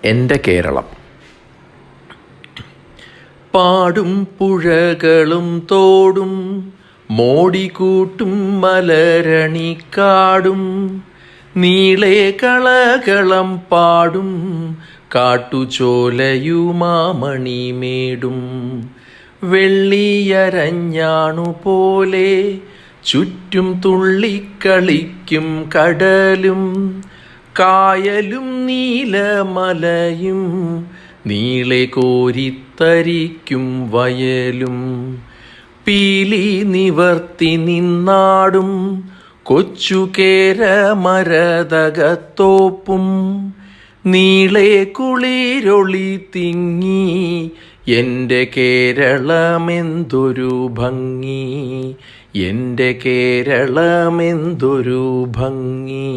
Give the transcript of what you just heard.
എൻ്റെ കേരളം. പാടും പുഴകളും തോടും മോടിക്കൂട്ടും മലരണിക്കാടും നീളെ കളകളം പാടും കാട്ടുചോലയുമാമണിമേടും വെള്ളിയരഞ്ഞാണു പോലെ ചുറ്റും തുള്ളിക്കളിക്കും കടലും കായലും നീലമലയും നീളെ കോരിത്തരിക്കും വയലും പീലി നിവർത്തി നിന്നാടും കൊച്ചു കേരമരതകത്തോപ്പും നീളെ കുളിരൊളി തിങ്ങി എൻ്റെ കേരളമെന്തൊരു ഭംഗി, എൻ്റെ കേരളമെന്തൊരു ഭംഗി.